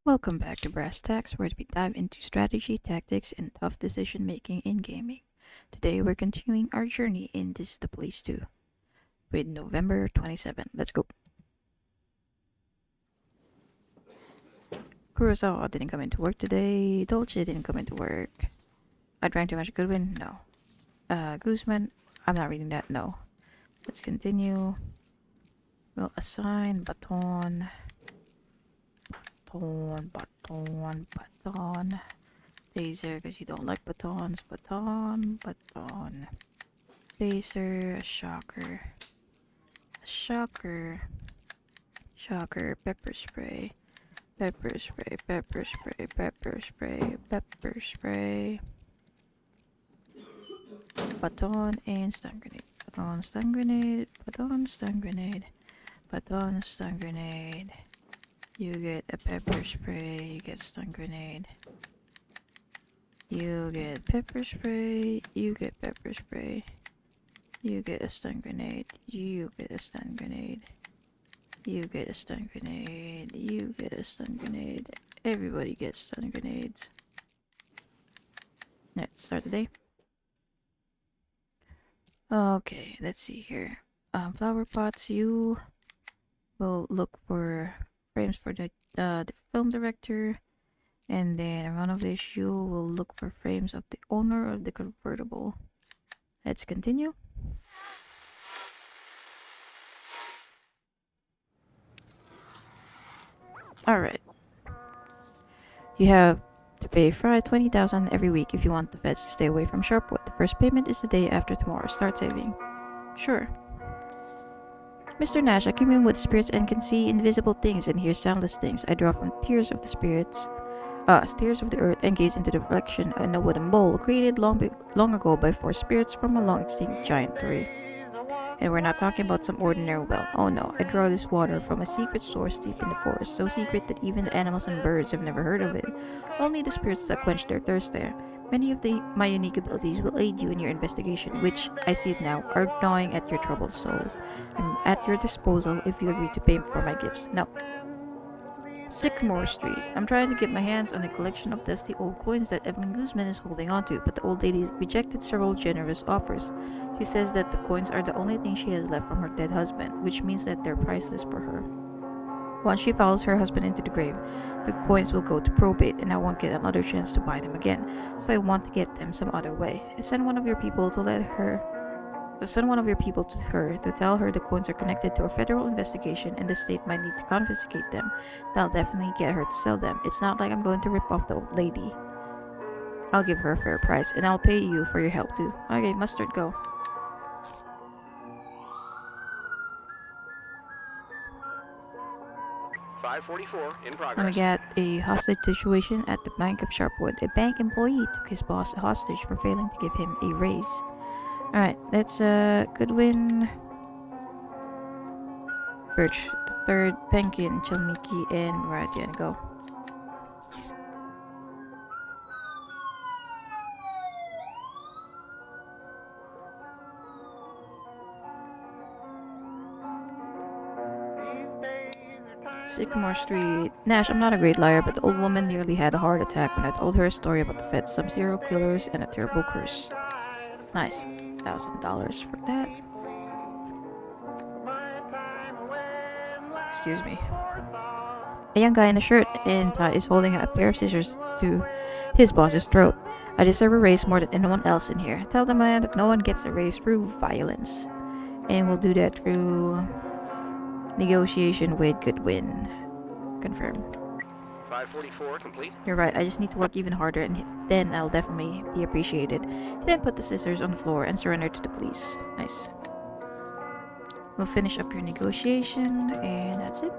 Welcome back to Brass Tacks, where we dive into strategy, tactics, and tough decision making in gaming. Today we're continuing our journey in This is the Place 2 with November 27. Let's go. Kurosawa didn't come into work today. Dolce didn't come into work. I drank too much Goodwin? No. Guzman? I'm not reading that. No. Let's continue. We'll assign baton. Baton. Taser, because you don't like batons. Baton. Taser, a shocker. Pepper spray. Pepper spray. Baton and stun grenade. Baton, stun grenade. You get a pepper spray, you get stun grenade. You get pepper spray, you get pepper spray. You get a stun grenade, you get a stun grenade. You get a stun grenade, you get a stun grenade. Everybody gets stun grenades. Let's start the day. Okay, let's see here. Flower pots, you will look for frames for the film director, and then around of this you will look for frames of the owner of the convertible. Let's continue. Alright. You have to pay Fry 20,000 every week if you want the feds to stay away from Sharpwood. The first payment is the day after tomorrow. Start saving. Sure. Mr. Nash, I commune with spirits and can see invisible things and hear soundless things. I draw from tears of the earth, and gaze into the reflection of a wooden bowl created long ago by four spirits from a long extinct giant tree. And we're not talking about some ordinary well. Oh no, I draw this water from a secret source deep in the forest, so secret that even the animals and birds have never heard of it. Only the spirits that quench their thirst there. Many of my unique abilities will aid you in your investigation, which, I see it now, are gnawing at your troubled soul. I'm at your disposal if you agree to pay for my gifts. No. Sycamore Street. I'm trying to get my hands on a collection of dusty old coins that Evelyn Guzman is holding onto, but the old lady rejected several generous offers. She says that the coins are the only thing she has left from her dead husband, which means that they're priceless for her. Once she follows her husband into the grave, the coins will go to probate and I won't get another chance to buy them again, so I want to get them some other way. Send one of your people to her to tell her the coins are connected to a federal investigation and the state might need to confiscate them. That'll definitely get her to sell them. It's not like I'm going to rip off the old lady. I'll give her a fair price and I'll pay you for your help too. Okay, Mustard, go. I'm gonna get a hostage situation at the Bank of Sharpwood. A bank employee took his boss hostage for failing to give him a raise. Alright, that's Goodwin, Birch, the third, Penkin, Chalmiki, and Radian. Go. Sycamore Street. Nash, I'm not a great liar, but the old woman nearly had a heart attack when I told her a story about the feds, some serial killers, and a terrible curse. Nice. $1,000 for that. Excuse me. A young guy in a shirt and tie is holding a pair of scissors to his boss's throat. I deserve a raise more than anyone else in here. Tell the man that no one gets a raise through violence. And we'll do that through negotiation with Goodwin. Confirm. 544 complete. You're right, I just need to work even harder and then I'll definitely be appreciated. He then put the scissors on the floor and surrendered to the police. Nice. We'll finish up your negotiation and that's it.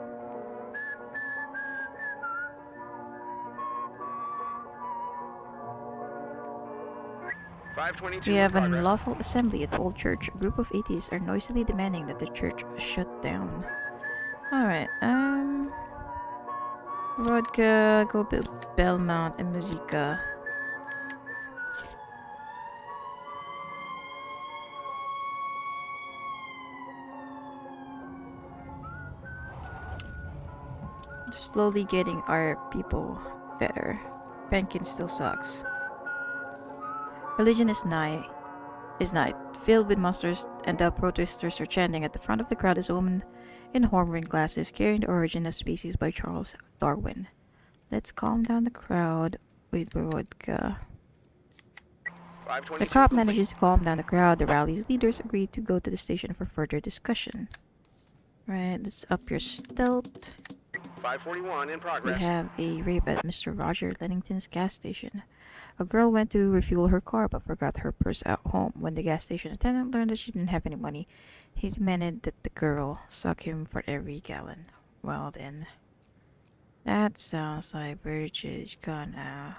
We have an unlawful assembly at the old church. A group of atheists are noisily demanding that the church shut down. Alright, Vodka, go Belmont, and Musica. Slowly getting our people better. Banking still sucks. Religion is night. Filled with monsters, and the protesters are chanting. At the front of the crowd is a woman in horn-rimmed glasses carrying The Origin of Species by Charles Darwin. Let's calm down the crowd with vodka. The cop manages to calm down the crowd. The rally's leaders agree to go to the station for further discussion. Right, let's up your stealth. 541 in We progress. have a rape at Mr. Roger Lennington's gas station. A girl went to refuel her car but forgot her purse at home. When the gas station attendant learned that she didn't have any money, he demanded that the girl suck him for every gallon. Well then, that sounds like Birch is gonna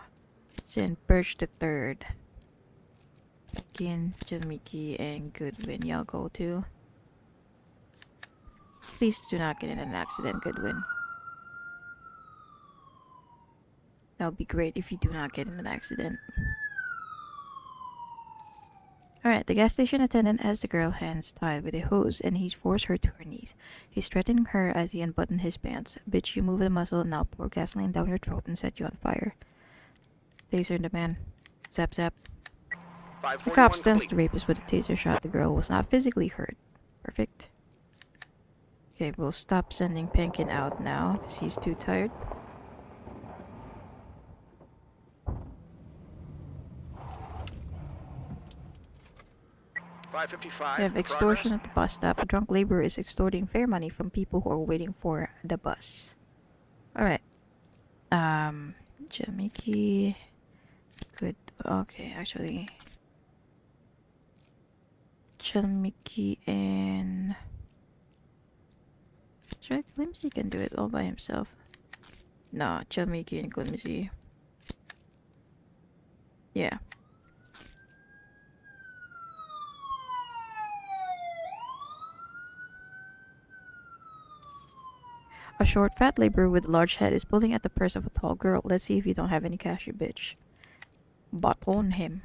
send Birch the Third. Gin, Jamiki, and Goodwin, y'all go too. Please do not get in an accident, Goodwin. That would be great if you do not get in an accident. Alright, the gas station attendant has the girl hands tied with a hose and he's forced her to her knees. He's threatening her as he unbuttoned his pants. Bitch, you move the muscle and now pour gasoline down your throat and set you on fire. Taser the man. Zap zap. The cop stuns the rapist with a taser shot. The girl was not physically hurt. Perfect. Okay, we'll stop sending Penkin out now because he's too tired. We have extortion at the bus stop. A drunk laborer is extorting fare money from people who are waiting for the bus. Alright. Jamiki. Good. Okay, actually. Jamiki and... Should Glimsy can do it all by himself. No, Jamiki and Glimsy. Yeah. A short, fat laborer with a large head is pulling at the purse of a tall girl. Let's see if you don't have any cash, you bitch. Baton him.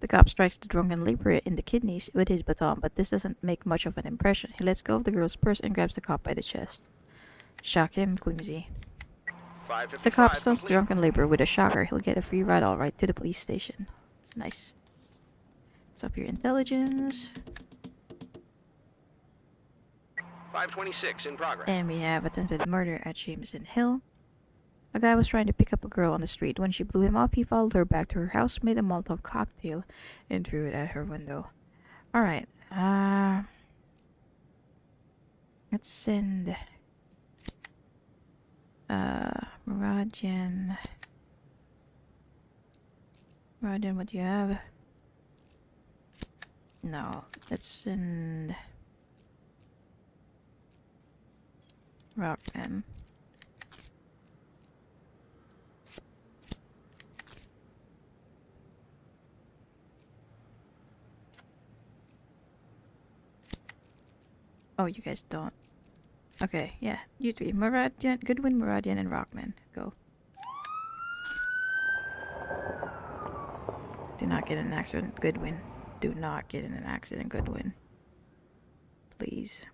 The cop strikes the drunken laborer in the kidneys with his baton, but this doesn't make much of an impression. He lets go of the girl's purse and grabs the cop by the chest. Shock him, Glimsy. The cop stuns the drunken laborer with a shocker. He'll get a free ride all right to the police station. Nice. Let's up your intelligence. 526 in progress. And we have attempted murder at Jameson Hill. A guy was trying to pick up a girl on the street. When she blew him off, he followed her back to her house, made a Molotov cocktail, and threw it at her window. Alright, let's send... Muradian... Muradian, what do you have? No, let's send... Rockman. Oh, you guys don't. Okay, yeah, you three. Muradian, Goodwin, Muradian, and Rockman. Go. Do not get in an accident, Goodwin. Do not get in an accident, Goodwin. Please.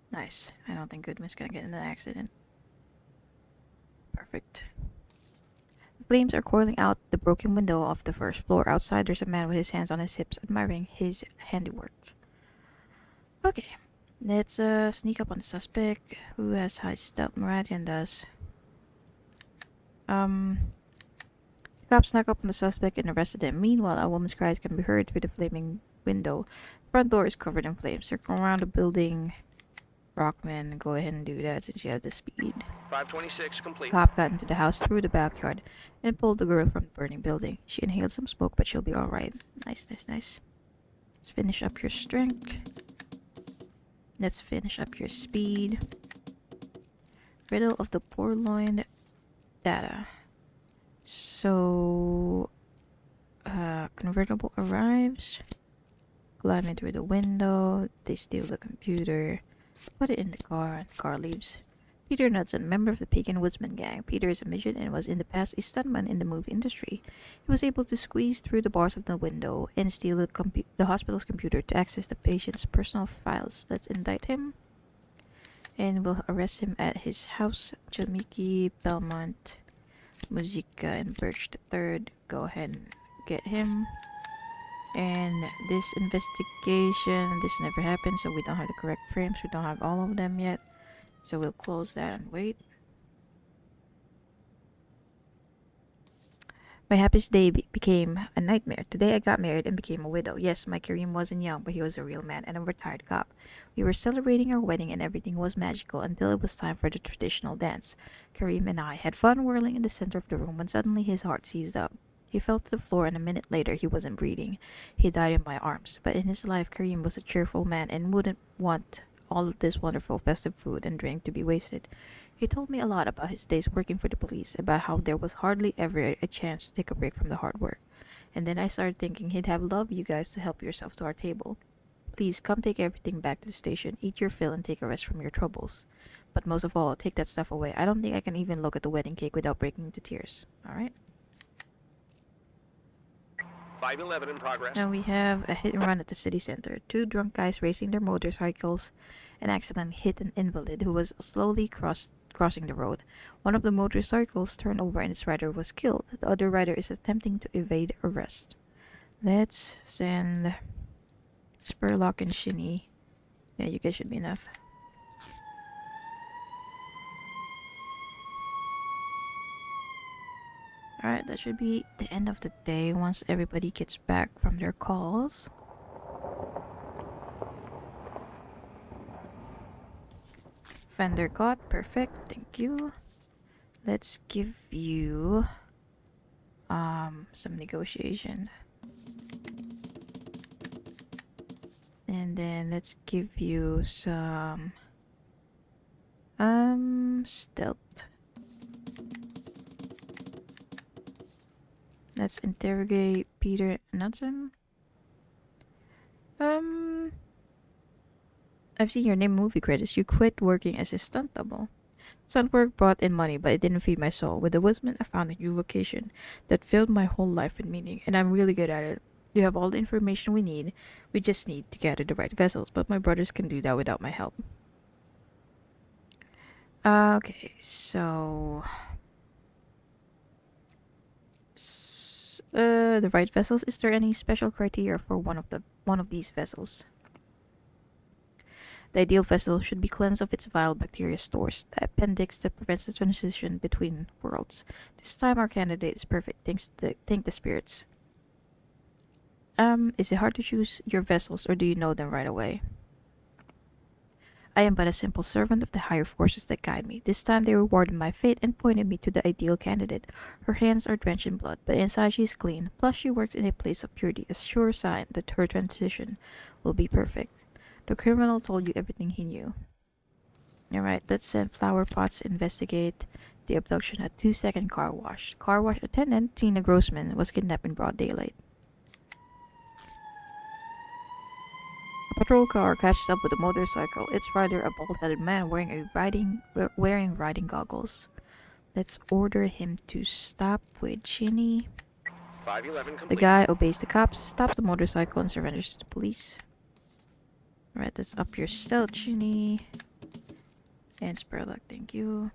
Nice. I don't think Goodwin's gonna get in an accident. Perfect. The flames are coiling out the broken window of the first floor. Outside, there's a man with his hands on his hips, admiring his handiwork. Okay. Let's sneak up on the suspect, who has high stealth. Muradian does. The cops snuck up on the suspect and arrested him. Meanwhile, a woman's cries can be heard through the flaming window. The front door is covered in flames. Circle around the building. Rockman, go ahead and do that since you have the speed. 526 complete. Cop got into the house through the backyard and pulled the girl from the burning building. She inhaled some smoke, but she'll be alright. Nice, nice, nice. Let's finish up your strength. Let's finish up your speed. Riddle of the purloined data. So, convertible arrives. Climb in through the window. They steal the computer. Put it in the car, and the car leaves. Peter Knudsen, member of the Pagan Woodsman gang. Peter is a midget and was in the past a stuntman in the movie industry. He was able to squeeze through the bars of the window and steal the hospital's computer to access the patient's personal files. Let's indict him. And we'll arrest him at his house, Jamiki, Belmont, Musica, and Birch III. Go ahead and get him. And this investigation, this never happened, so we don't have the correct frames. We don't have all of them yet. So we'll close that and wait. My happiest day became a nightmare. Today I got married and became a widow. Yes, my Kareem wasn't young, but he was a real man and a retired cop. We were celebrating our wedding and everything was magical until it was time for the traditional dance. Kareem and I had fun whirling in the center of the room when suddenly his heart seized up. He fell to the floor and a minute later he wasn't breathing. He died in my arms. But in his life, Kareem was a cheerful man and wouldn't want all of this wonderful festive food and drink to be wasted. He told me a lot about his days working for the police, about how there was hardly ever a chance to take a break from the hard work. And then I started thinking he'd have loved you guys to help yourself to our table. Please come take everything back to the station, eat your fill and take a rest from your troubles. But most of all, take that stuff away. I don't think I can even look at the wedding cake without breaking into tears. Alright? 511 in progress. Now we have a hit and run at the city center. Two drunk guys racing their motorcycles and accidentally hit an invalid who was slowly crossing the road. One of the motorcycles turned over and its rider was killed. The other rider is attempting to evade arrest. Let's send Spurlock and Shinny. Yeah, you guys should be enough. Alright, that should be the end of the day once everybody gets back from their calls. Fender caught, perfect, thank you. Let's give you some negotiation. And then let's give you some stealth. Let's interrogate Peter Knudsen. I've seen your name in movie credits. You quit working as a stunt double. Stunt work brought in money, but it didn't feed my soul. With the Woodsman, I found a new vocation that filled my whole life with meaning, and I'm really good at it. You have all the information we need. We just need to gather the right vessels, but my brothers can do that without my help. Okay, so the right vessels. Is there any special criteria for one of these vessels? The ideal vessel should be cleansed of its vile bacteria stores, the appendix that prevents the transition between worlds. This time our candidate is perfect. Thank the spirits. Is it hard to choose your vessels, or do you know them right away? I am but a simple servant of the higher forces that guide me. This time they rewarded my fate and pointed me to the ideal candidate. Her hands are drenched in blood, but inside she is clean. Plus she works in a place of purity, a sure sign that her transition will be perfect. The criminal told you everything he knew. Alright, let's send flower pots investigate the abduction at 2-second car wash. Car wash attendant Tina Grossman was kidnapped in broad daylight. A patrol car catches up with a motorcycle. Its rider, a bald-headed man wearing riding goggles. Let's order him to stop with Shinny. 511 complete. The guy obeys the cops, stops the motorcycle, and surrenders to the police. Alright, let's up your stealth, Shinny. And Spurlock, thank you.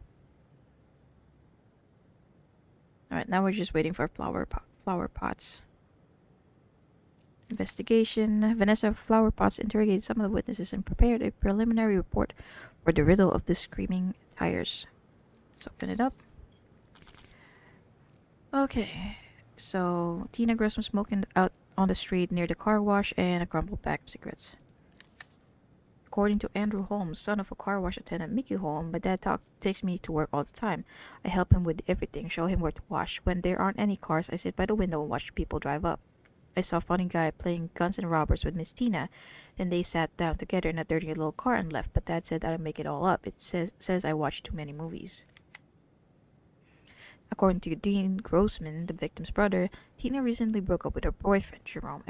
Alright, now we're just waiting for flower pots. Investigation. Vanessa Flower Pots interrogated some of the witnesses and prepared a preliminary report for the riddle of the screaming tires. Let's open it up. Okay, so Tina Gross was smoking out on the street near the car wash and a crumpled pack of cigarettes. According to Andrew Holmes, son of a car wash attendant Mickey Holmes, my dad takes me to work all the time. I help him with everything, show him where to wash. When there aren't any cars, I sit by the window and watch people drive up. I saw a funny guy playing Guns N' Robbers with Miss Tina. Then they sat down together in a dirty little car and left, but Dad said I'd make it all up. It says I watch too many movies. According to Dean Grossman, the victim's brother, Tina recently broke up with her boyfriend, Jerome.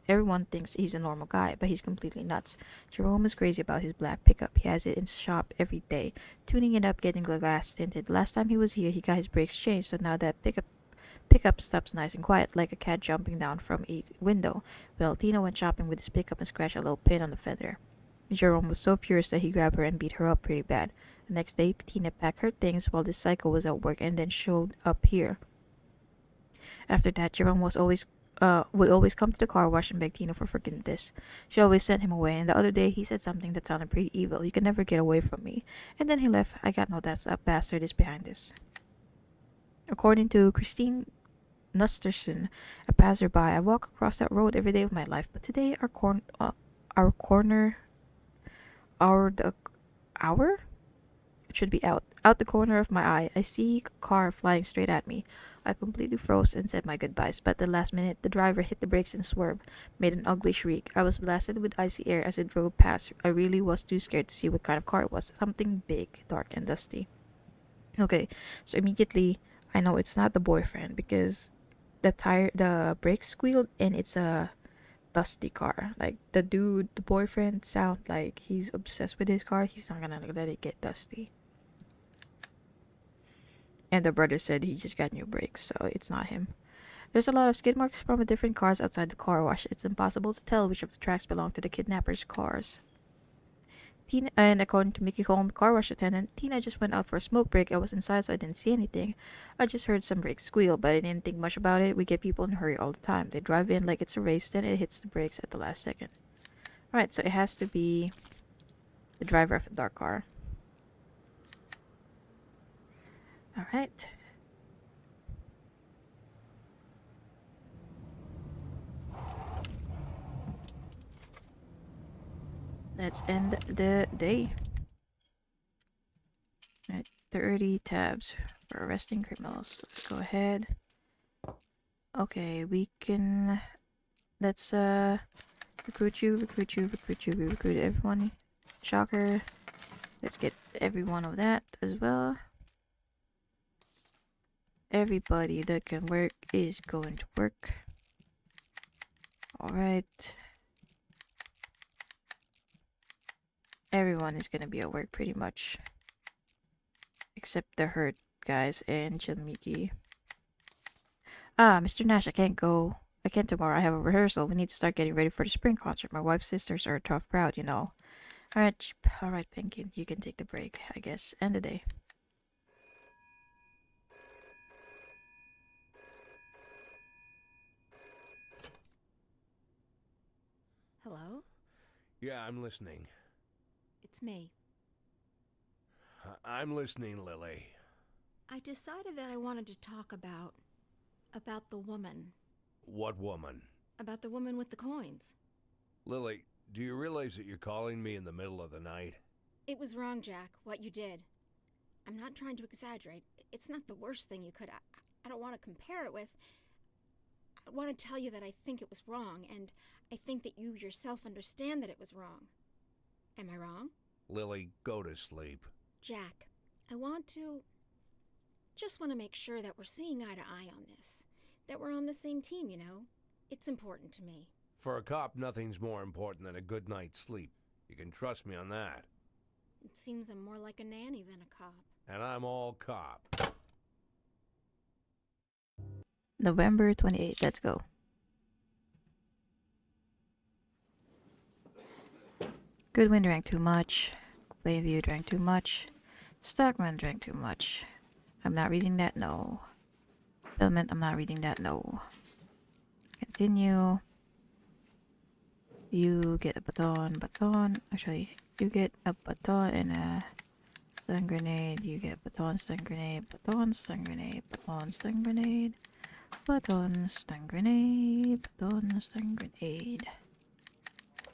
Everyone thinks he's a normal guy, but he's completely nuts. Jerome is crazy about his black pickup. He has it in his shop every day, tuning it up, getting the glass tinted. Last time he was here, he got his brakes changed, so now that pickup stops nice and quiet, like a cat jumping down from a window. Well, Tina went shopping with his pickup and scratched a little pin on the fender. Jerome was so furious that he grabbed her and beat her up pretty bad. The next day, Tina packed her things while this psycho was at work and then showed up here. After that, Jerome would always come to the car wash and beg Tina for forgiveness. She always sent him away, and the other day he said something that sounded pretty evil. You can never get away from me. And then he left. I got no doubt that bastard is behind this. According to Christine Nusterson, a passerby, I walk across that road every day of my life, but today it should be out the corner of my eye, I see a car flying straight at me. I completely froze and said my goodbyes, but at the last minute, the driver hit the brakes and swerved, made an ugly shriek. I was blasted with icy air as it drove past. I really was too scared to see what kind of car it was. Something big, dark, and dusty. Okay, so immediately I know it's not the boyfriend because the brakes squealed, and it's a dusty car. Like the boyfriend sound like he's obsessed with his car. He's not gonna let it get dusty. And the brother said he just got new brakes, so it's not him. There's a lot of skid marks from different cars outside the car wash. It's impossible to tell which of the tracks belong to the kidnappers' cars. Tina, and according to Mickey Holm, car wash attendant, Tina just went out for a smoke break. I was inside, so I didn't see anything. I just heard some brakes squeal, but I didn't think much about it. We get people in a hurry all the time. They drive in like it's a race, then it hits the brakes at the last second. Alright, so it has to be the driver of the dark car. Alright. Let's end the day. Alright, 30 tabs for arresting criminals. Let's go ahead. Okay, we can... Let's recruit you, we recruit everyone. Shocker. Let's get every one of that as well. Everybody that can work is going to work. Alright. Everyone is gonna be at work pretty much. Except the hurt guys and Chinmiki. Mr. Nash, I can't go. I can't tomorrow. I have a rehearsal. We need to start getting ready for the spring concert. My wife's sisters are a tough crowd, you know. Alright, Penkin. You can take the break, I guess. End the day. Hello? Yeah, I'm listening. It's me. I'm listening, Lily. I decided that I wanted to talk about the woman. What woman? About the woman with the coins. Lily, do you realize that you're calling me in the middle of the night? It was wrong, Jack, what you did. I'm not trying to exaggerate. It's not the worst thing you could... I don't want to compare it with... I want to tell you that I think it was wrong, and I think that you yourself understand that it was wrong. Am I wrong? Lily, go to sleep. Jack, just want to make sure that we're seeing eye to eye on this. That we're on the same team, you know? It's important to me. For a cop, nothing's more important than a good night's sleep. You can trust me on that. It seems I'm more like a nanny than a cop. And I'm all cop. November 28th. Let's go. Goodwin drank too much. Plainview drank too much. Stockman drank too much. I'm not reading that, no. Bellment, I'm not reading that, no. Continue. You get a baton. Actually, you get a baton and a stun grenade. You get baton, stun grenade, baton, stun grenade, baton, stun grenade, baton, stun grenade, baton, stun grenade.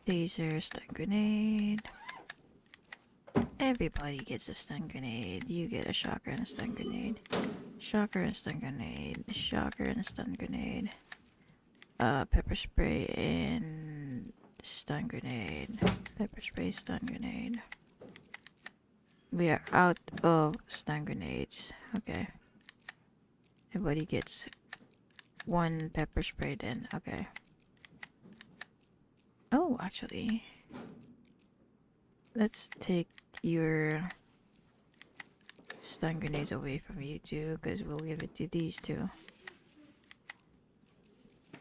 Taser, stun grenade. Everybody gets a stun grenade. You get a shocker and a stun grenade. Shocker and stun grenade. Shocker and a stun grenade. Pepper spray and stun grenade. Pepper spray, stun grenade. We are out of stun grenades. Okay. Everybody gets 1 pepper spray then. Okay. Oh, actually, let's take your stun grenades away from you two, because we'll give it to these two.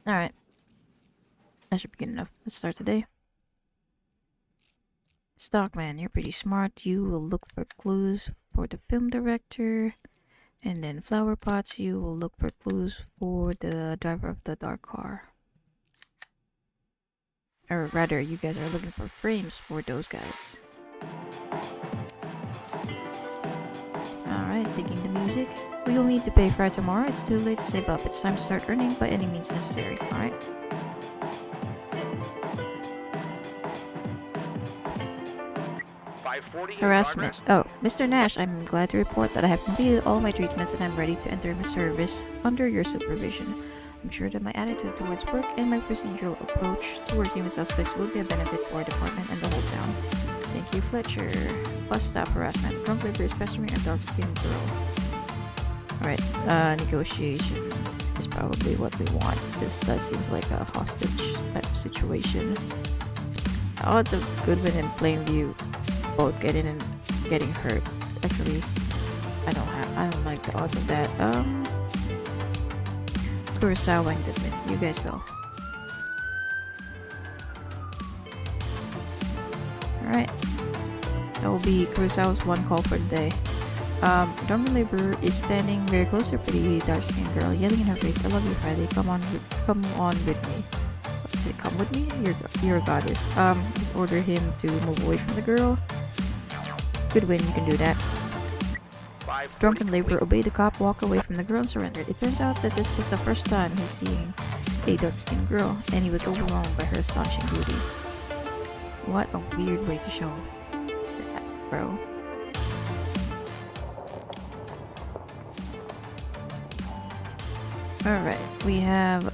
Alright. That should be good enough. Let's start today. Stockman, you're pretty smart. You will look for clues for the film director. And then Flower Pots, you will look for clues for the driver of the dark car. Or rather, you guys are looking for frames for those guys. Alright, digging the music. We'll need to pay for it tomorrow. It's too late to save up. It's time to start earning by any means necessary. Alright. Harassment. Oh, Mr. Nash, I'm glad to report that I have completed all my treatments and I'm ready to enter my service under your supervision. I'm sure that my attitude towards work and my procedural approach to working with suspects will be a benefit for our department and the whole town. Thank you, Fletcher. Bus stop harassment. Drunk labor is pestering a dark-skinned girl. Alright, negotiation is probably what we want. That seems like a hostage type of situation. The odds of Goodwin and Plainview both getting and getting hurt. Actually, I don't like the odds of that. Kurosawa and Goodwin, you guys go. Alright. That will be Kurosawa's one call for the day. Dormant laborer is standing very close to a pretty dark-skinned girl, yelling in her face, "I love you, Friday. Come on with me." Say, "Come with me? You're a goddess." Just order him to move away from the girl. Goodwin, you can do that. Drunken laborer obeyed the cop, walked away from the girl, and surrendered. It turns out that this was the first time he's seeing a dark-skinned girl, and he was overwhelmed by her astonishing beauty. What a weird way to show that, bro. Alright, we have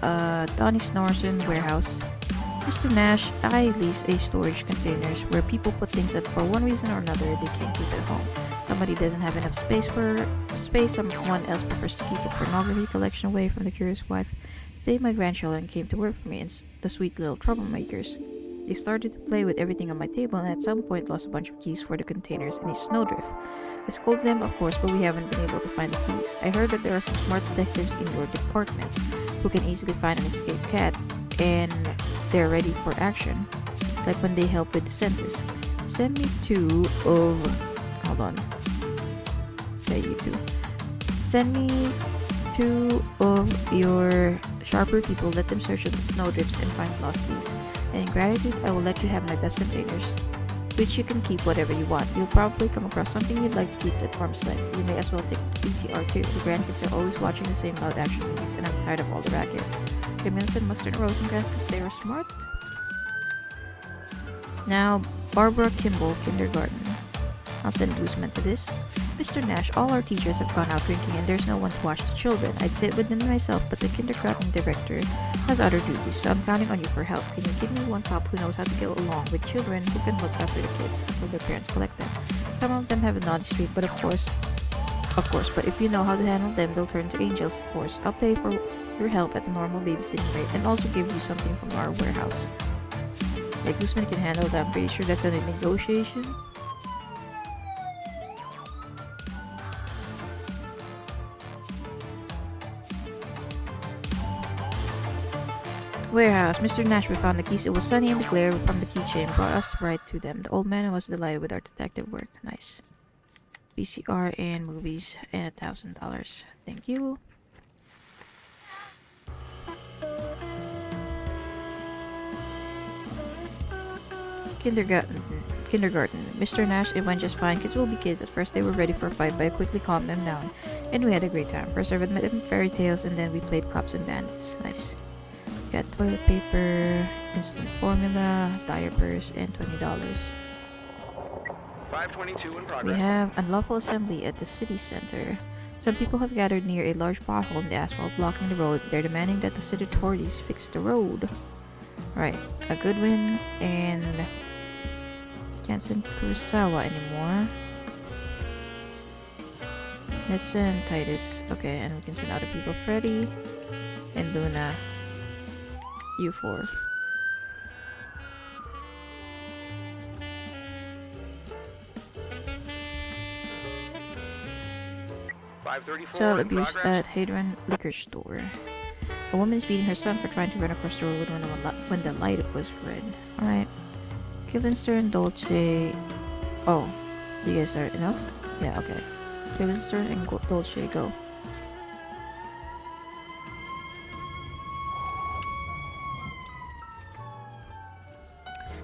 Donnie Snorson warehouse. Mr. Nash, I lease a storage containers where people put things that for one reason or another they can't keep at home. Somebody doesn't have enough space, someone else prefers to keep the pornography collection away from the curious wife. Today my grandchildren came to work for me, and the sweet little troublemakers. They started to play with everything on my table and at some point lost a bunch of keys for the containers in a snowdrift. I scolded them, of course, but we haven't been able to find the keys. I heard that there are some smart detectives in your department who can easily find an escaped cat, and they're ready for action, like when they help with the census. Send me 2 of... Hold on. Okay, you 2. Send me 2 of your Sharpwood people. Let them search the snowdrifts and find lost keys. And in gratitude, I will let you have my best containers, which you can keep whatever you want. You'll probably come across something you'd like to keep at arm's length. You may as well take the PCR too. The grandkids are always watching the same loud action movies, and I'm tired of all the racket. Give and mustard and rosengrass because they are smart. Now, Barbara Kimball, kindergarten. I'll send Guzman to this. Mr. Nash, all our teachers have gone out drinking and there's no one to watch the children. I'd sit with them myself, but the kindergarten director has other duties, so I'm counting on you for help. Can you give me one cop who knows how to get along with children who can look after the kids until their parents collect them? Some of them have a naughty streak, but of course, but if you know how to handle them, they'll turn to angels, of course. I'll pay for your help at the normal babysitting rate and also give you something from our warehouse. Yeah, Guzman can handle that. I'm pretty sure that's a negotiation. Warehouse. Mr. Nash, we found the keys. It was sunny and the glare from the keychain brought us right to them. The old man was delighted with our detective work. Nice. VCR and movies and $1,000. Thank you. Kindergarten. Mr. Nash, it went just fine. Kids will be kids. At first they were ready for a fight, but I quickly calmed them down. And we had a great time. First I read them fairy tales and then we played cops and bandits. Nice. Got toilet paper, instant formula, diapers, and $20. 522 in We progress. have unlawful assembly at the city center. Some people have gathered near a large pothole in the asphalt blocking the road. They're demanding that the city authorities fix the road. Right, a Goodwin, and can't send Kurosawa anymore. Let's send Titus. Okay, and we can send other people. Freddy and Luna. You 4. Child abuse at Hadron Liquor Store. A woman is beating her son for trying to run across the road when the light was red. Alright. Killinster and Dolce. Oh, you guys are enough? Yeah, okay. Killinster and Dolce, go.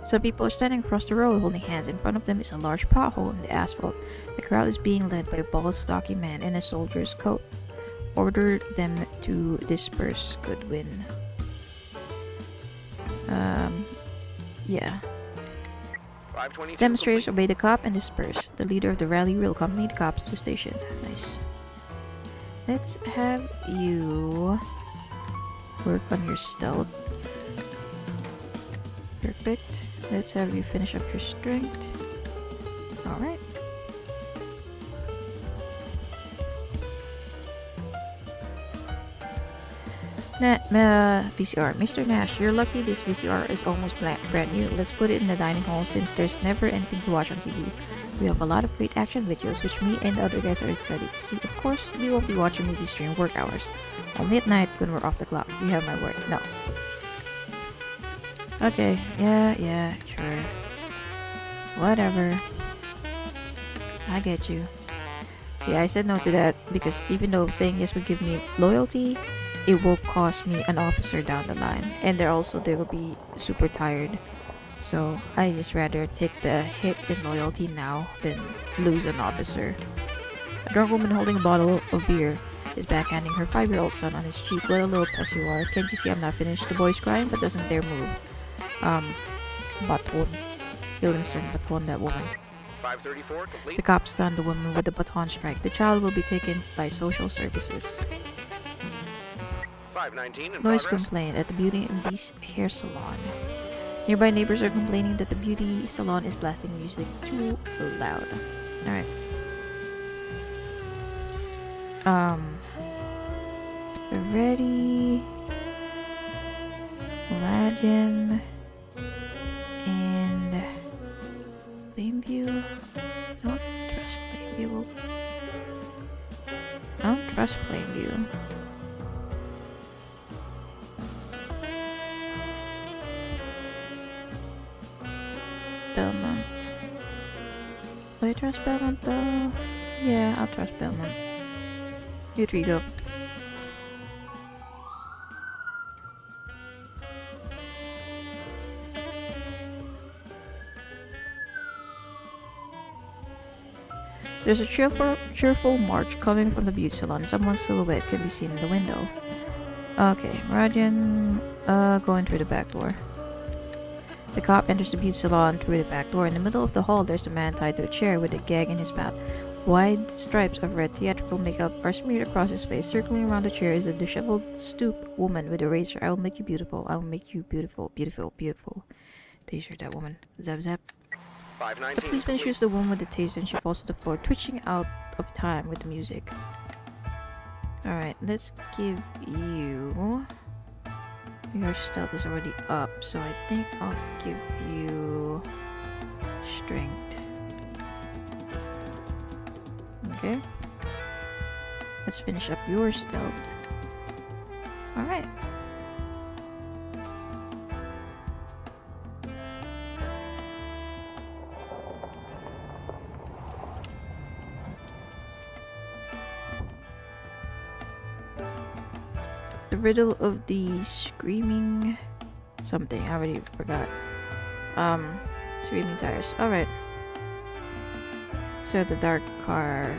Some people are standing across the road holding hands. In front of them is a large pothole in the asphalt. The crowd is being led by a bald, stocky man in a soldier's coat. Order them to disperse. Goodwin. Yeah. Demonstrators obey the cop and disperse. The leader of the rally will accompany the cops to the station. Nice. Let's have you work on your stealth. Perfect. Let's have you finish up your strength. Alright. VCR. Mr. Nash, you're lucky this VCR is almost brand new. Let's put it in the dining hall since there's never anything to watch on TV. We have a lot of great action videos which me and the other guys are excited to see. Of course, we won't be watching movies during work hours. Only at night when we're off the clock. You have my word. No. Okay, yeah, sure. Whatever. I get you. See, I said no to that because even though saying yes would give me loyalty, it will cost me an officer down the line. And they will be super tired. So, I just rather take the hit in loyalty now than lose an officer. A drunk woman holding a bottle of beer is backhanding her 5-year-old son on his cheek. What a little puss you are. Can't you see I'm not finished? The boy's crying but doesn't dare move. Baton. Illinson baton that woman. 534 complete. The cop stunned the woman with the baton strike. The child will be taken by social services. 519 in Noise progress. complaint at the Beauty and Beast hair salon. Nearby neighbors are complaining that the beauty salon is blasting music too loud. Alright. Ready. Legend. And Plainview. Don't trust Plainview. I don't trust Plainview. Belmont. Do I trust Belmont though? Yeah, I'll trust Belmont. You 3 go. There's a cheerful march coming from the beauty salon. Someone's silhouette can be seen in the window. Okay, Rajan, going through the back door. The cop enters the beauty salon through the back door. In the middle of the hall, there's a man tied to a chair with a gag in his mouth. Wide stripes of red theatrical makeup are smeared across his face. Circling around the chair is a disheveled, stooped woman with a razor. I will make you beautiful. I will make you beautiful, beautiful, beautiful. Taser that woman. Zap zap. The 519 policeman shoots the woman with the taser and she falls to the floor, twitching out of time with the music. Alright, let's give you... Your stealth is already up, so I think I'll give you... Strength. Okay. Let's finish up your stealth. Alright. The riddle of the screaming something. I already forgot. Screaming tires. Alright. So the dark car.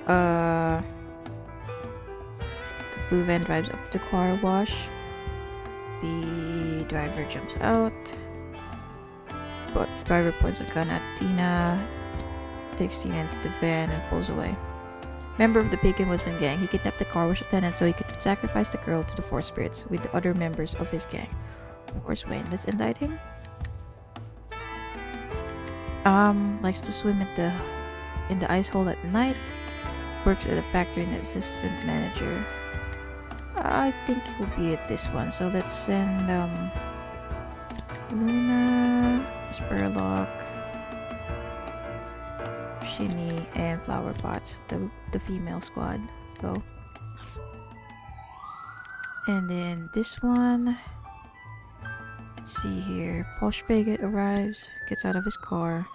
The blue van drives up to the car wash. The driver jumps out. But the driver points a gun at Tina. Takes Tina into the van and pulls away. Member of the Pig Woodsman gang, he kidnapped the car wash attendant so he could sacrifice the girl to the forest spirits with the other members of his gang. Where's Wayne? Let's indict him. Likes to swim in the ice hole at night. works at a factory and assistant manager. I think he'll be at this one, so let's send Luna, Spurlock, Shinny, and Flower Pots, the female squad. Go. And then this one, let's see here. Paul Spigot arrives, gets out of his car.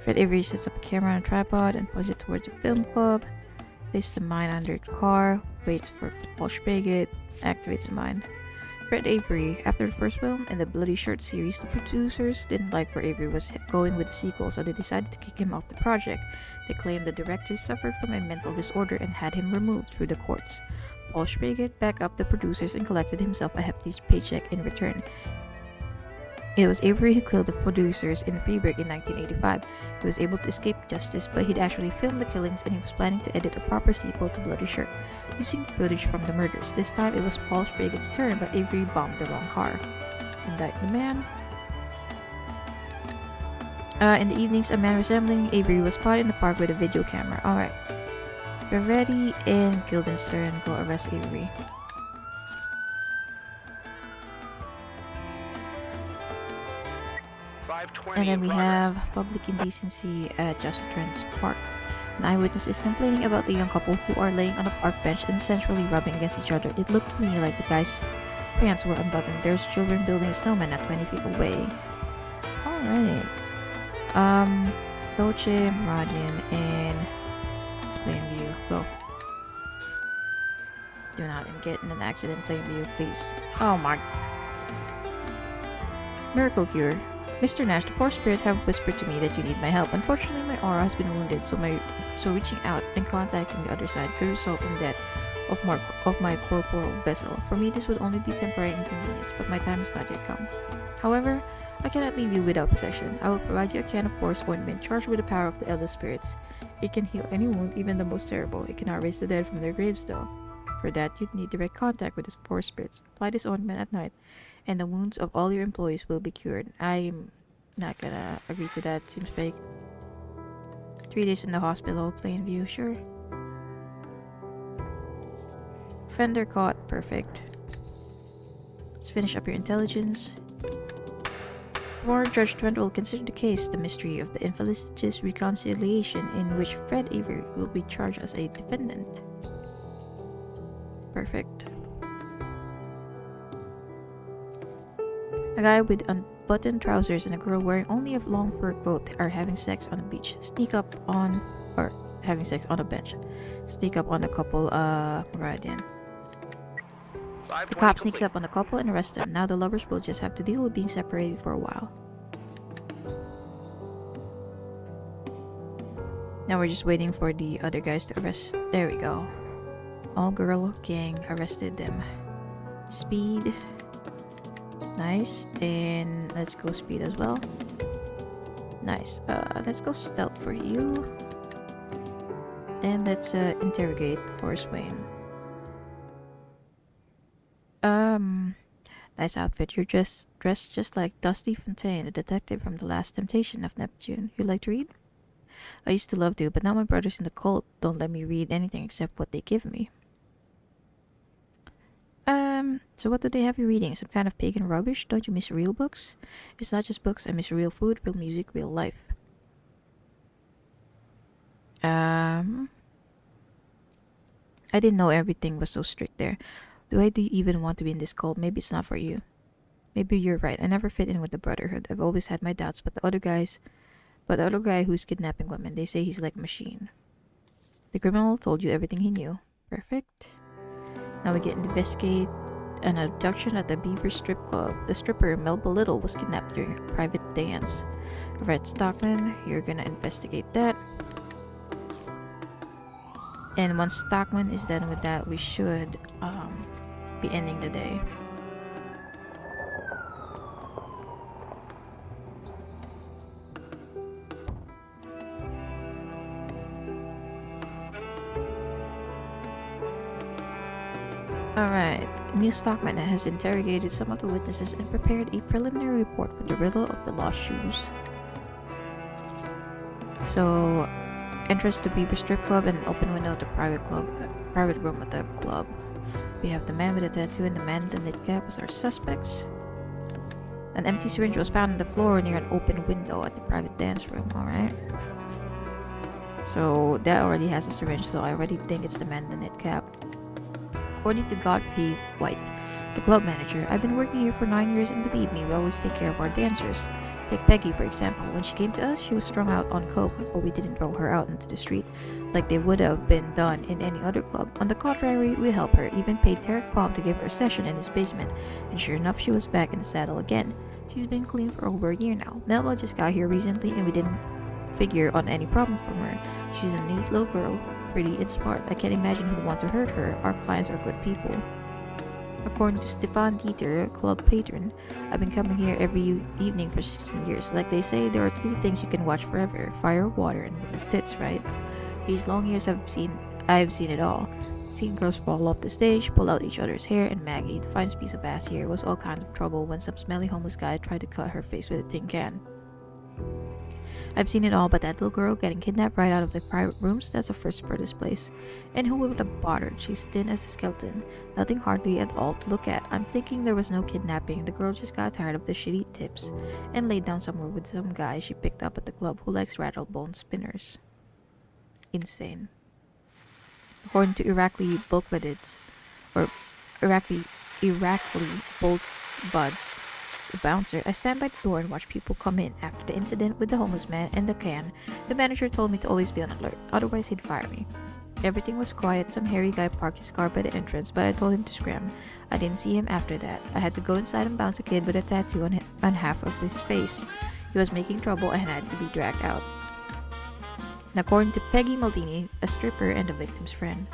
Fred Avery sets up a camera on a tripod and points it towards the film club. Places the mine under the car, waits for Paul Spigot, activates the mine. Fred Avery. After the first film and the Bloody Shirt series, the producers didn't like where Avery was going with the sequel, so they decided to kick him off the project. They claimed the director suffered from a mental disorder and had him removed through the courts. Paul Spigot backed up the producers and collected himself a hefty paycheck in return. It was Avery who killed the producers in Freeburg in 1985. He was able to escape justice, but he'd actually filmed the killings and he was planning to edit a proper sequel to Bloody Shirt, using footage from the murders. This time it was Paul Spigot's turn, but Avery bombed the wrong car. Indict the man. In the evenings, a man resembling Avery was spotted in the park with a video camera. Alright. Ferretti and Guildenstern go arrest Avery. And then we have public indecency at Justice Trent's Park. An eyewitness is complaining about the young couple who are laying on a park bench and sensually rubbing against each other. It looked to me like the guy's pants were unbuttoned. There's children building a snowman at 20 feet away. Alright. Dolce, Radian, and Plainview. Go. Do not get in an accident, Plainview, please. Oh my. Miracle Cure. Mr. Nash, the Force Spirit have whispered to me that you need my help. Unfortunately, my aura has been wounded, so reaching out and contacting the other side could result in death of my corporal vessel. For me, this would only be temporary inconvenience, but my time has not yet come. However, I cannot leave you without protection. I will provide you a can of Force ointment charged with the power of the Elder Spirits. It can heal any wound, even the most terrible. It cannot raise the dead from their graves, though. For that, you'd need direct contact with the Force Spirits. Apply this ointment at night, and the wounds of all your employees will be cured. I'm not gonna agree to that. Seems fake. 3 days in the hospital. Plainview, sure. Fender caught. Perfect. Let's finish up your intelligence. Tomorrow, Judge Trent will consider the case, the mystery of the infelicitous reconciliation, in which Fred Avery will be charged as a defendant. Perfect. A guy with unbuttoned trousers and a girl wearing only a long fur coat are having sex on a beach. Having sex on a bench. Sneak up on the couple, Radian. The cop sneaks up on the couple and arrests them. Now the lovers will just have to deal with being separated for a while. Now we're just waiting for the other guys to arrest. There we go. All girl gang arrested them. Speed. Nice. And let's go speed as well. Nice. Let's go stealth for you. And let's interrogate Horace Wayne. Nice outfit. You're dressed just like Dusty Fontaine, the detective from The Last Temptation of Neptune. You like to read? I used to love to, but now my brothers in the cult don't let me read anything except what they give me. So what do they have you reading? Some kind of pagan rubbish? Don't you miss real books? It's not just books. I miss real food, real music, real life. I didn't know everything was so strict there. Do I even want to be in this cult? Maybe it's not for you. Maybe you're right. I never fit in with the Brotherhood. I've always had my doubts, but the other guy who's kidnapping women, they say he's like a machine. The criminal told you everything he knew. Perfect. Now we get to investigate an abduction at the Beaver Strip Club. The stripper, Melba Little, was kidnapped during a private dance. Alright, Stockman, you're gonna investigate that. And once Stockman is done with that, we should be ending the day. Alright, Neil Stockman has interrogated some of the witnesses and prepared a preliminary report for the riddle of the lost shoes. So, entrance to Beaver Strip Club and an open window to private room at the club. We have the man with a tattoo and the man in the knit cap as our suspects. An empty syringe was found on the floor near an open window at the private dance room. Alright. So that already has a syringe, so I already think it's the man in the knit cap. According to Godfrey White, the club manager, I've been working here for 9 years and believe me, we always take care of our dancers. Take Peggy, for example. When she came to us, she was strung out on coke, but we didn't throw her out into the street like they would have been done in any other club. On the contrary, we helped her, even paid Tarek Palm to give her a session in his basement, and sure enough, she was back in the saddle again. She's been clean for over a year now. Melba just got here recently, and we didn't figure on any problem from her. She's a neat little girl, pretty and smart. I can't imagine who'd want to hurt her. Our clients are good people. According to Stefan Dieter, club patron, I've been coming here every evening for 16 years. Like they say, there are 3 things you can watch forever: fire, water, and women's tits, right? These long years I've seen it all. Seen girls fall off the stage, pull out each other's hair, and Maggie, the finest piece of ass here, was all kinds of trouble when some smelly homeless guy tried to cut her face with a tin can. I've seen it all, but that little girl getting kidnapped right out of the private rooms, that's a first for this place. And who would have bothered? She's thin as a skeleton. Nothing hardly at all to look at. I'm thinking there was no kidnapping. The girl just got tired of the shitty tips and laid down somewhere with some guy she picked up at the club who likes rattlebone spinners. Insane. According to Irakli Bulkvadids, or Irakli Bolt Buds, the bouncer, I stand by the door and watch people come in. After the incident with the homeless man and the can, the manager told me to always be on alert, otherwise he'd fire me. Everything was quiet. Some hairy guy parked his car by the entrance, but I told him to scram. I didn't see him after that. I had to go inside and bounce a kid with a tattoo on half of his face. He was making trouble and had to be dragged out. And according to Peggy Maldini, a stripper and the victim's friend,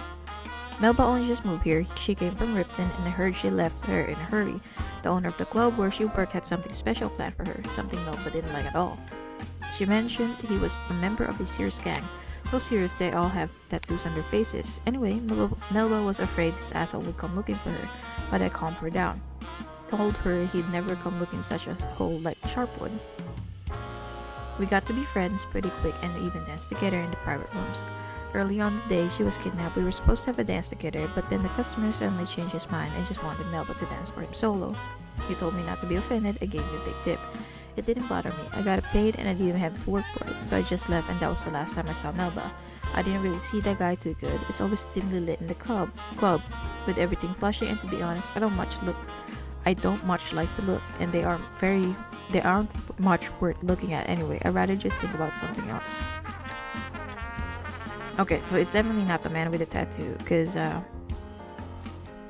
Melba only just moved here. She came from Ripton, and I heard she left her in a hurry. The owner of the club where she worked had something special planned for her, something Melba didn't like at all. She mentioned he was a member of a serious gang, so serious they all have tattoos on their faces. Anyway, Melba was afraid this asshole would come looking for her, but I calmed her down. Told her he'd never come looking such a hole like Sharpwood. We got to be friends pretty quick and even danced together in the private rooms. Early on the day she was kidnapped, we were supposed to have a dance together, but then the customer suddenly changed his mind and just wanted Melba to dance for him solo. He told me not to be offended and gave me a big tip. It didn't bother me. I got it paid and I didn't even have to work for it, so I just left, and that was the last time I saw Melba. I didn't really see that guy too good. It's always dimly lit in the club with everything flashing, and to be honest, I don't much like the look, and they aren't much worth looking at anyway. I'd rather just think about something else. Okay, so it's definitely not the man with the tattoo, because that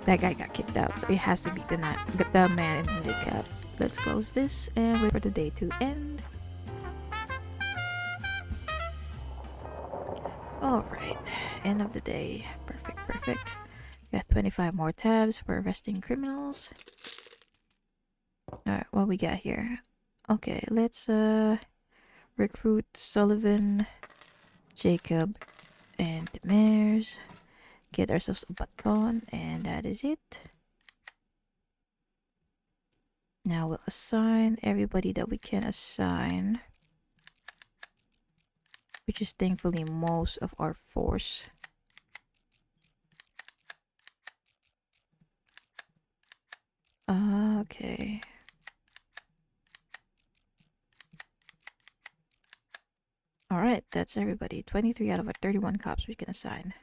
guy got kicked out, so it has to be the man in the cap. Let's close this and wait for the day to end. Alright, end of the day. Perfect. We got 25 more tabs for arresting criminals. Alright, what we got here? Okay, let's recruit Sullivan, Jacob, and the mares. Get ourselves a baton, and that is it. Now we'll assign everybody that we can assign, which is thankfully most of our force. Okay. Alright, that's everybody. 23 out of our 31 cops we can assign.